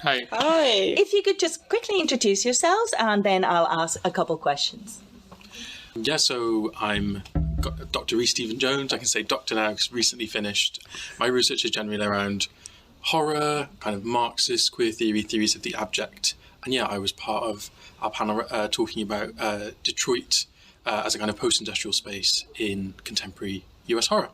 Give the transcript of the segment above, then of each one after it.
Hi. Hi. If you could just quickly introduce yourselves, and then I'll ask a couple questions. Yeah, so I'm Dr. Rhys Steven Jones. I can say doctor now because recently finished. My research is generally around horror, kind of Marxist, queer theory, theories of the abject. And yeah, I was part of our panel talking about Detroit as a kind of post-industrial space in contemporary US horror.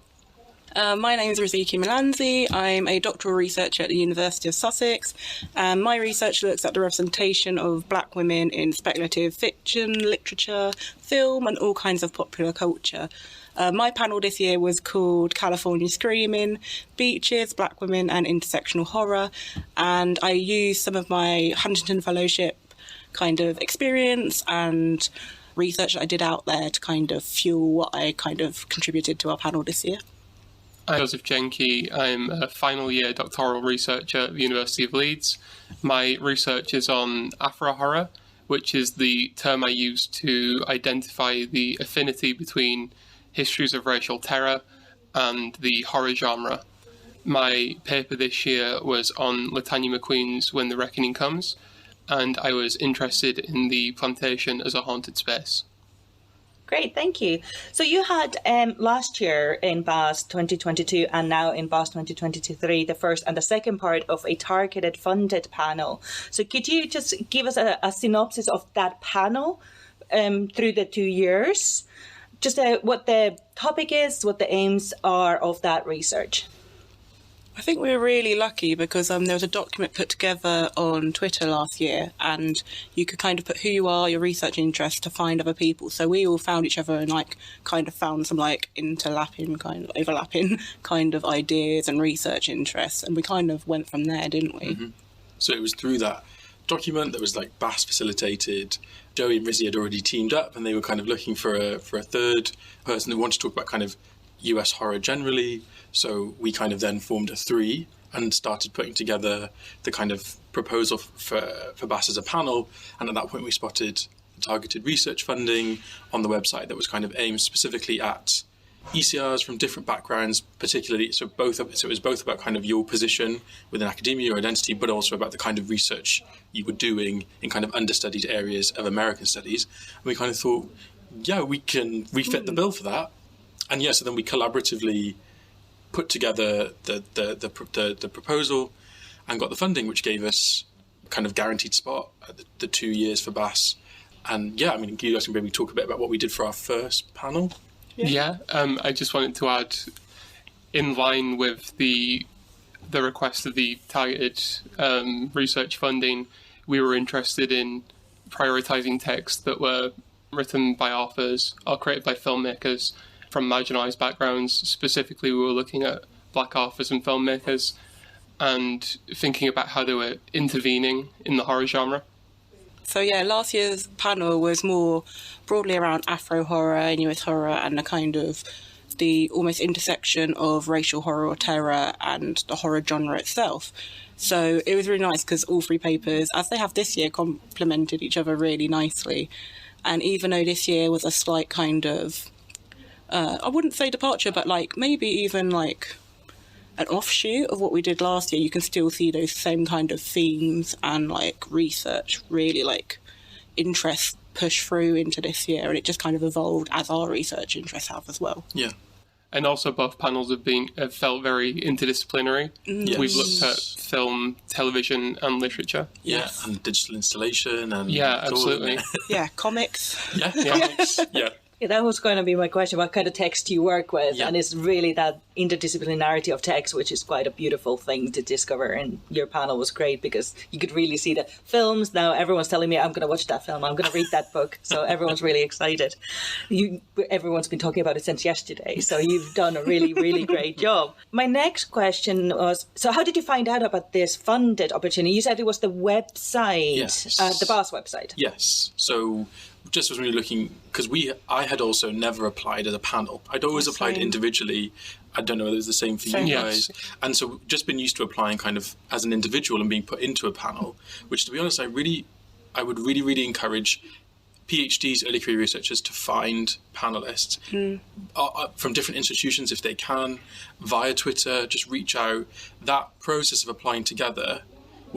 My name is Riziki Millanzi. I'm a doctoral researcher at the University of Sussex, and my research looks at the representation of black women in speculative fiction, literature, film, and all kinds of popular culture. My panel this year was called California Screaming, Beaches, Black Women and Intersectional Horror, and I used some of my Huntington Fellowship kind of experience and research that I did out there to kind of fuel what I kind of contributed to our panel this year. I'm Joseph Genchi. I'm a final year doctoral researcher at the University of Leeds. My research is on Afro-horror, which is the term I use to identify the affinity between histories of racial terror and the horror genre. My paper this year was on Latanya McQueen's When the Reckoning Comes, and I was interested in the plantation as a haunted space. Great, thank you. So you had last year in BAAS 2022 and now in BAAS 2023, the first and the second part of a targeted funded panel. So could you just give us a synopsis of that panel through the 2 years? Just what the topic is, what the aims are of that research. I think we were really lucky because there was a document put together on Twitter last year, and you could kind of put who you are, your research interests to find other people. So we all found each other and kind of found some overlapping kind of ideas and research interests, and we kind of went from there, didn't we? Mm-hmm. So it was through that document that was BAAS facilitated. Joey and Rizzy had already teamed up, and they were kind of looking for a third person who wanted to talk about kind of US horror generally. So we kind of then formed a three and started putting together the kind of proposal for BAAS as a panel. And at that point, we spotted targeted research funding on the website that was kind of aimed specifically at ECRs from different backgrounds, particularly. So it was both about kind of your position within academia, your identity, but also about the kind of research you were doing in kind of understudied areas of American studies. And we kind of thought, yeah, we fit the bill for that. And yeah, so then we collaboratively put together the proposal and got the funding, which gave us kind of guaranteed spot at the 2 years for BAAS. And yeah, I mean, you guys can maybe talk a bit about what we did for our first panel. Yeah, I just wanted to add, in line with the request of the targeted research funding, we were interested in prioritising texts that were written by authors or created by filmmakers from marginalised backgrounds. Specifically, we were looking at black authors and filmmakers and thinking about how they were intervening in the horror genre. So yeah, last year's panel was more broadly around Afro horror and US horror and the kind of the almost intersection of racial horror or terror and the horror genre itself. So it was really nice because all three papers, as they have this year, complemented each other really nicely. And even though this year was a slight kind of I wouldn't say departure, but maybe even an offshoot of what we did last year, you can still see those same kind of themes and research really interest push through into this year, and it just kind of evolved as our research interests have as well. Yeah. And also both panels have felt very interdisciplinary. Yes. We've looked at film, television and literature. Yeah, Yes. and digital installation and yeah, absolutely. Yeah, comics. Yeah, comics. Yeah. Yeah, that was going to be my question. What kind of text do you work with? Yeah. And it's really that interdisciplinarity of text, which is quite a beautiful thing to discover. And your panel was great because you could really see the films. Now everyone's telling me I'm going to watch that film. I'm going to read that book. So everyone's really excited. Everyone's been talking about it since yesterday. So you've done a really, really great job. My next question was, so how did you find out about this funded opportunity? You said it was the website, Yes. The BAAS website. Yes. So just was really looking, because I had also never applied as a panel. I'd always applied individually. I don't know whether it's the same for you guys. And so just been used to applying kind of as an individual and being put into a panel, which to be honest, I would really encourage PhDs, early career researchers to find panelists from different institutions if they can, via Twitter, just reach out. That process of applying together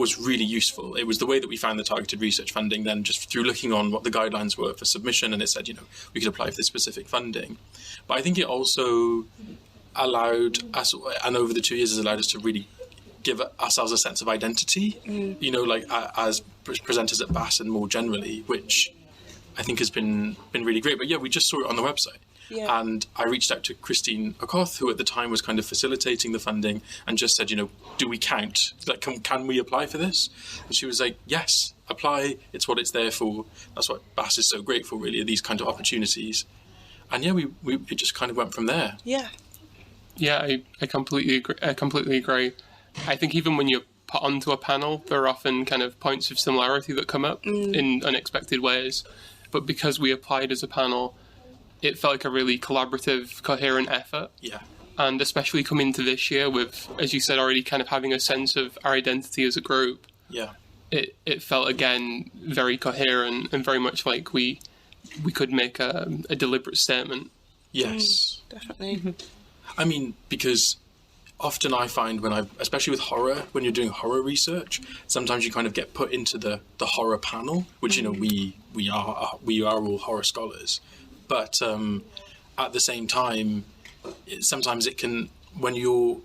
was really useful. It was the way that we found the targeted research funding then, just through looking on what the guidelines were for submission, and it said, we could apply for this specific funding. But I think it also allowed us, and over the 2 years has allowed us to really give ourselves a sense of identity, as presenters at BAAS and more generally, which I think has been really great. But yeah, we just saw it on the website. Yeah. And I reached out to Christine Okoth, who at the time was kind of facilitating the funding, and just said, do we count? Like, can we apply for this? And she was like, yes, apply. It's what it's there for. That's what BAAS is so great for, really, are these kind of opportunities. And yeah, it just kind of went from there. Yeah. Yeah, I completely agree. I think even when you're put onto a panel, there are often kind of points of similarity that come up in unexpected ways. But because we applied as a panel, it felt like a really collaborative, coherent effort. Yeah. And especially coming to this year with, as you said already, kind of having a sense of our identity as a group. Yeah. It felt, again, very coherent and very much like we could make a deliberate statement. Yes. Definitely. I mean, because often I find especially with horror, when you're doing horror research, sometimes you kind of get put into the horror panel, which, we are all horror scholars. But at the same time, sometimes it can, when you're,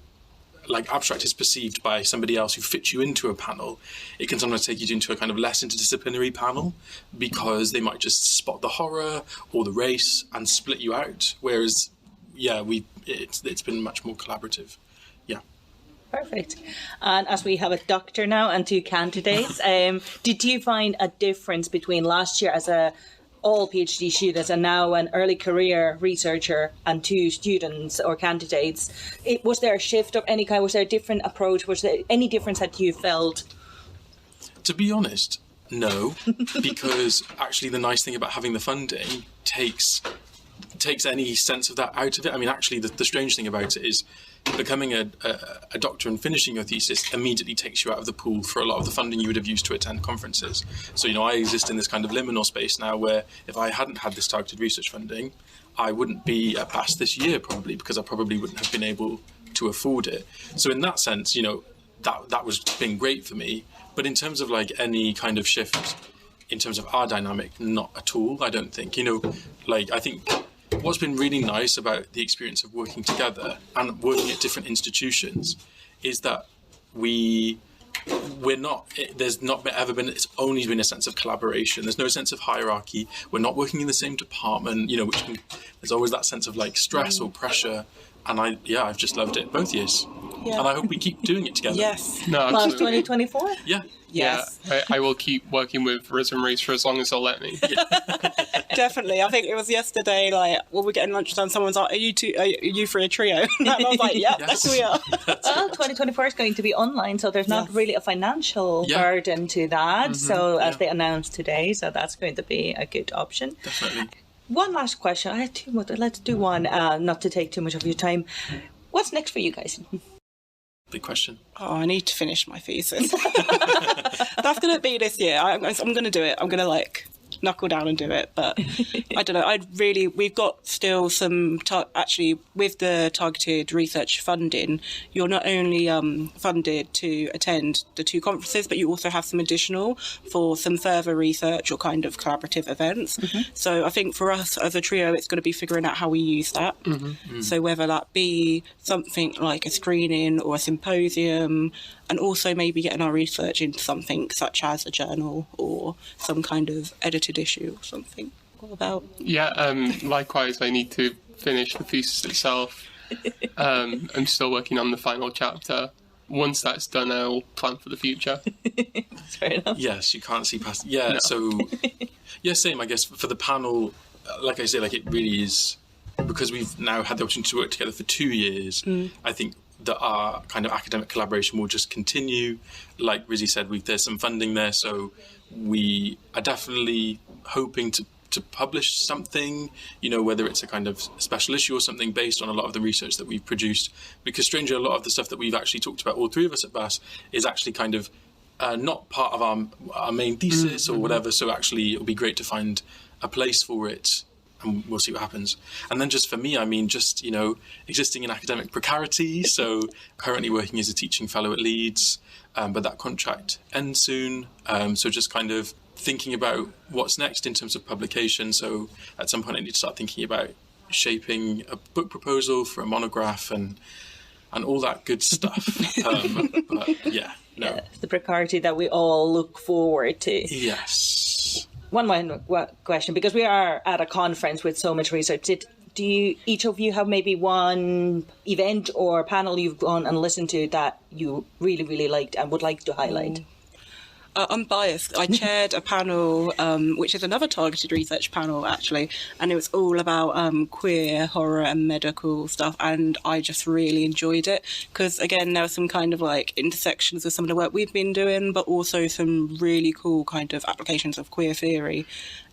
like, abstract is perceived by somebody else who fits you into a panel, it can sometimes take you into a kind of less interdisciplinary panel, because they might just spot the horror or the race and split you out. Whereas, yeah, it's been much more collaborative. Yeah. Perfect. And as we have a doctor now and 2 candidates, did you find a difference between last year as all PhD students and now an early career researcher and 2 students or candidates? Was there a shift of any kind? Was there a different approach? Was there any difference that you felt? To be honest, no, because actually the nice thing about having the funding takes any sense of that out of it. I mean, actually, the strange thing about it is becoming a doctor and finishing your thesis immediately takes you out of the pool for a lot of the funding you would have used to attend conferences. So, I exist in this kind of liminal space now where if I hadn't had this targeted research funding, I wouldn't be at BAAS this year probably, because I probably wouldn't have been able to afford it. So in that sense, that was been great for me. But in terms of like any kind of shift in terms of our dynamic, not at all, I don't think. I think what's been really nice about the experience of working together and working at different institutions is that it's only been a sense of collaboration. There's no sense of hierarchy. We're not working in the same department, there's always that sense of like stress or pressure. And I've just loved it both years. Yeah. And I hope we keep doing it together. Yes. No, Plus 2024? Yeah. Yes. Yeah, I will keep working with Rhys and Rhys for as long as they'll let me. Definitely. I think it was yesterday, like, when we're getting lunch done, someone's like, are you for a trio? And I was like, yeah, yes. We are. Well, 2024 is going to be online, so there's not really a financial burden to that. Mm-hmm. So as they announced today, so that's going to be a good option. Definitely. One last question. I have 2 more. Let's do one, not to take too much of your time. What's next for you guys? Big question. Oh, I need to finish my thesis. That's going to be this year. I'm going to do it. I'm going to knuckle down and do it. But I don't know. We've got still some, actually, with the targeted research funding, you're not only funded to attend the 2 conferences, but you also have some additional for some further research or kind of collaborative events. Mm-hmm. So I think for us as a trio, it's going to be figuring out how we use that. Mm-hmm. Mm-hmm. So whether that be something like a screening or a symposium, and also maybe getting our research into something such as a journal or some kind of edited issue or something. What about? Yeah, likewise, I need to finish the thesis itself. I'm still working on the final chapter. Once that's done, I'll plan for the future. Fair enough. Yes, you can't see past. Yeah, no. So, yeah, same, I guess. For the panel, like I say, it really is, because we've now had the opportunity to work together for 2 years, I think that our kind of academic collaboration will just continue. Like Rizzy said, there's some funding there, so we are definitely hoping to publish something, whether it's a kind of special issue or something based on a lot of the research that we've produced. Because strangely, a lot of the stuff that we've actually talked about, all 3 of us at BAAS, is actually kind of not part of our main thesis or whatever. So actually, it'll be great to find a place for it and we'll see what happens. And then just for me, I mean, just, you know, existing in academic precarity. So currently working as a teaching fellow at Leeds, but that contract ends soon. So just kind of thinking about what's next in terms of publication. So at some point I need to start thinking about shaping a book proposal for a monograph and all that good stuff. But yeah, no. Yeah, the precarity that we all look forward to. Yes. One more question, because we are at a conference with so much research. Do you, each of you, have maybe one event or panel you've gone and listened to that you really, really liked and would like to highlight? I'm biased. I chaired a panel, which is another targeted research panel, actually, and it was all about queer horror and medical stuff, and I just really enjoyed it because, again, there were some kind of like intersections with some of the work we've been doing, but also some really cool kind of applications of queer theory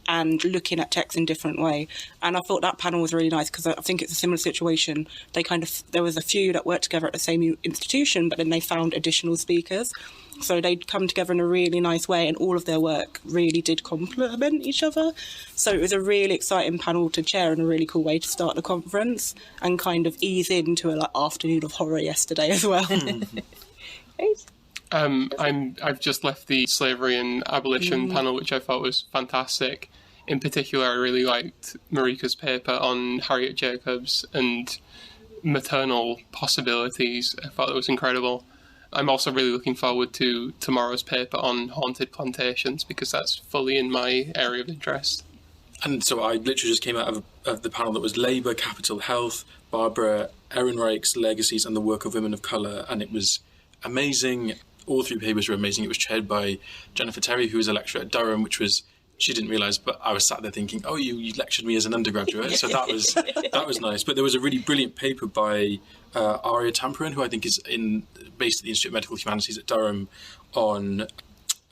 and looking at text in a different way. And I thought that panel was really nice because I think it's a similar situation. There was a few that worked together at the same institution, but then they found additional speakers. So they'd come together in a really nice way, and all of their work really did complement each other. So it was a really exciting panel to chair and a really cool way to start the conference and kind of ease into a afternoon of horror yesterday as well. I've just left the slavery and abolition panel, which I thought was fantastic. In particular, I really liked Marika's paper on Harriet Jacobs and maternal possibilities. I thought that was incredible. I'm also really looking forward to tomorrow's paper on haunted plantations because that's fully in my area of interest. And so I literally just came out of the panel that was Labour, Capital Health, Barbara Ehrenreich's Legacies and the Work of Women of Colour, and it was amazing. All three papers were amazing. It was chaired by Jennifer Terry, who was a lecturer at Durham, she didn't realise, but I was sat there thinking, oh, you lectured me as an undergraduate, so that was nice. But there was a really brilliant paper by Aria Tamperin, who I think is based at the Institute of Medical Humanities at Durham, on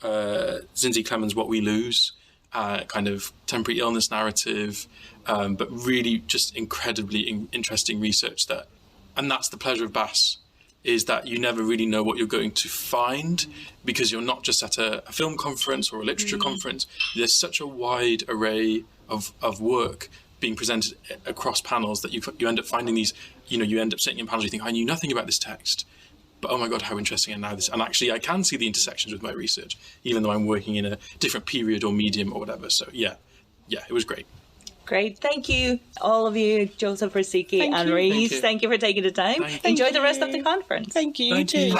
Zinzi Clemens' What We Lose, kind of temporary illness narrative, but really just incredibly interesting research and that's the pleasure of BAAS, is that you never really know what you're going to find because you're not just at a film conference or a literature conference. There's such a wide array of work being presented across panels that you end up finding these, you end up sitting in panels, you think, I knew nothing about this text, but oh my God, how interesting. And actually I can see the intersections with my research, even though I'm working in a different period or medium or whatever. So yeah, it was great. Great. Thank you, all of you, Joseph, Riziki, and Rhys. Thank you for taking the time. Enjoy the rest of the conference. Thank you. Thank you.